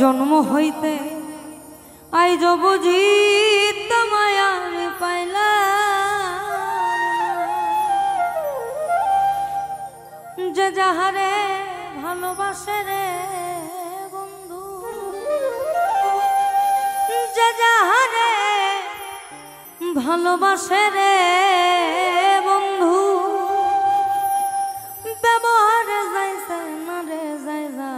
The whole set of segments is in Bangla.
জন্ম হইতে আইজ বুঝি তোমায় আমি পাইলাম, যে যাহারে ভালোবাসে রে বন্ধু, যে যাহারে ভালোবাসে রে বন্ধু, ব্যবহারে যাইছে না রে যাই যা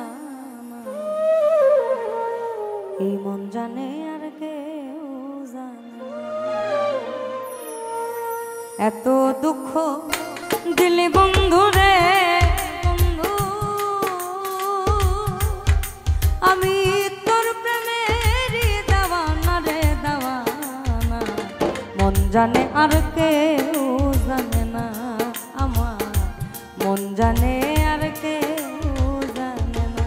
এই মন জানে আর কেউ জানে। এত দুঃখ দিলি বন্ধু রে বন্ধু, আমি তোর প্রেমেরই দেওয়ানা রে দেওয়ানা, মন জানে আর কেউ জানে না, আমার মন জানে আর কেউ জানে না।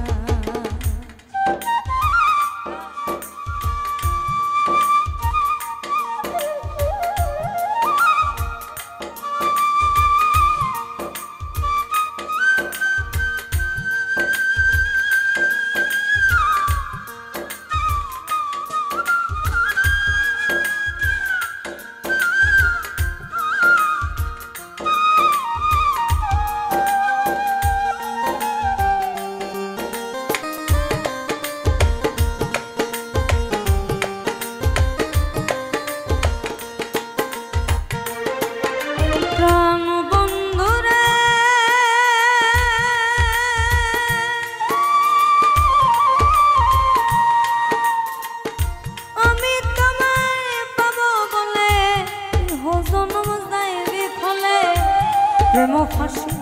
প্রেম ফাঁসি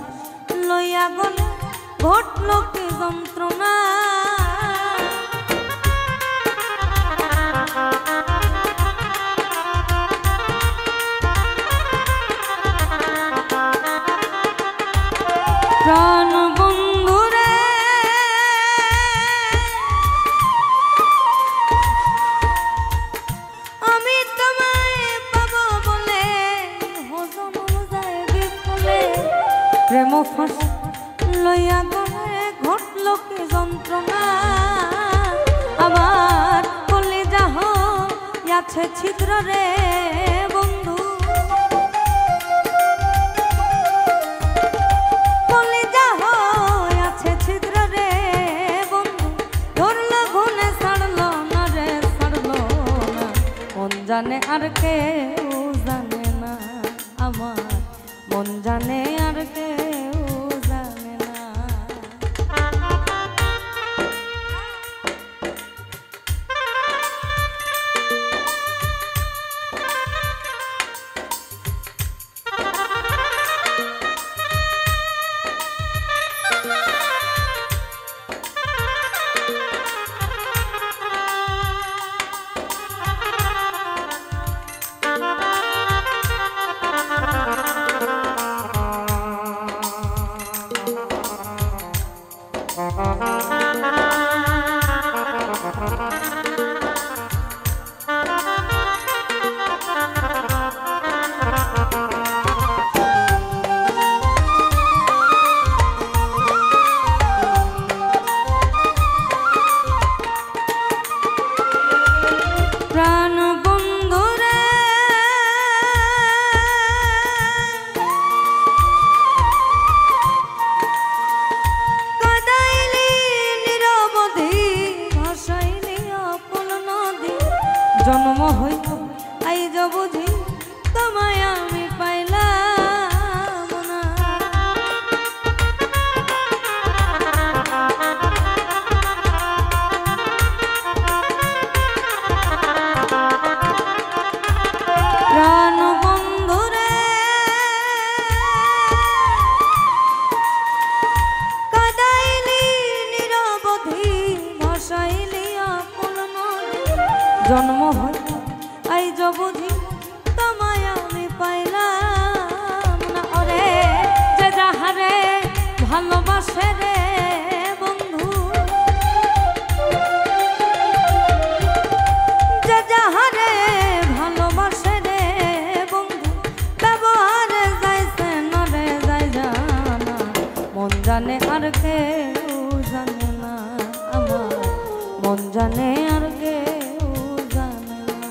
লইয়া গলে ঘটল কি যন্ত্রণা, প্রাণ বন্ধু রে আমি তোমায় পাবো বলে হজম যায় বিফলে, প্রেম ফাঁসি লইয়া গলে ঘটল কি যন্ত্রণা, আমার কলিজা আছে ছিদ্র রে বন্ধু, কলিজা আছে ছিদ্র রে বন্ধু, ধরল গুনে ছাড়লো না রে ছাড়লো না, মন জানে আর কেউ জানে না, আমার মন জানে আর কেউ জানে না। জন্ম হইল আইজ বুঝি তোমায় আমি পাইলাম না, প্রাণ বন্ধু রে কাদাইলি নিরবধি ভাসাইলি আপন নদী, জন্ম হইল আইজ বুঝি তোমায় আমি পাইলাম না, ওরে যে যাহারে ভালোবাসে রে বন্ধু, যে যাহারে ভালোবাসে রে বন্ধু, ব্যবহারে যাইছে না রে যাই জানা, মন জানে আর কেউ জানে না, আমার মন জানে আর কেউ জানে না।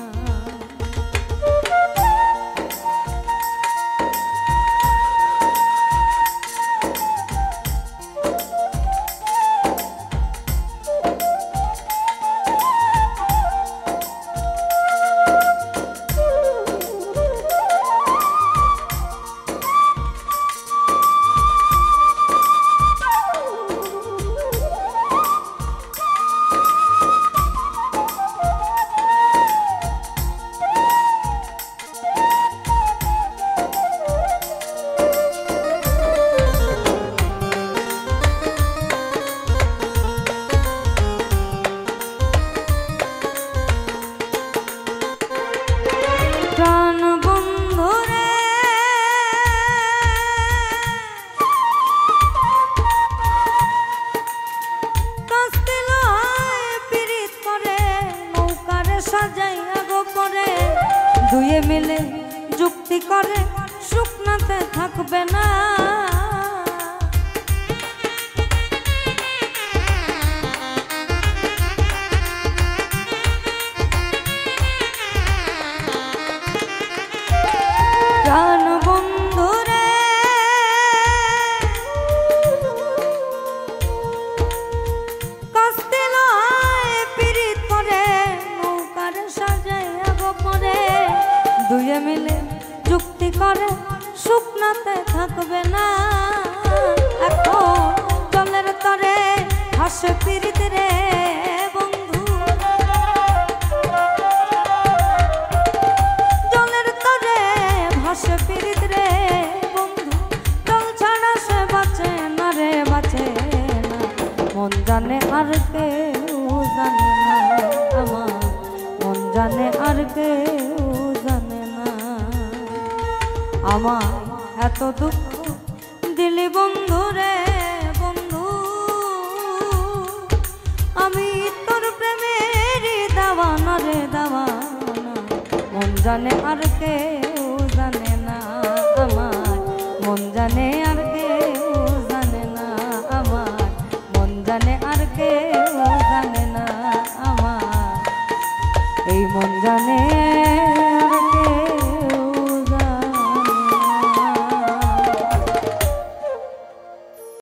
প্রাণ বন্ধুরে কাস্তিল পীড়িত করে নৌকারে সাজাইয়া গো পরে দুয়ে মিলে যুক্তি করে শুকনাতে থাকবে না। প্রাণ বন্ধুরে কাস্তিল পীড়িত করে নৌকার সাজাইয়া গো পরে দুয়ে মিলে যুক্তি করে শুকনাতে থাকবে না। এখন জলের তরে হাসে পীড়িত রে বন্ধু, জলের তরে ভাসে পীড়িত রে বন্ধু, জল ছাড়া সে বাঁচে না রে বাঁচে না। মন জানে আর কেউ জানে না আমার, মন জানে আর কেউ জানে না আমার। এত দুঃখ দিলি বন্ধু রে বন্ধু, আমি তোর প্রেমের দাওয়ানা রে দাওয়ানা। মন জানে আর কেউ জানে না আমার, মন জানে আর কেউ জানে না আমার, মন জানে আর কেউ জানে না আমার। এই মন জানে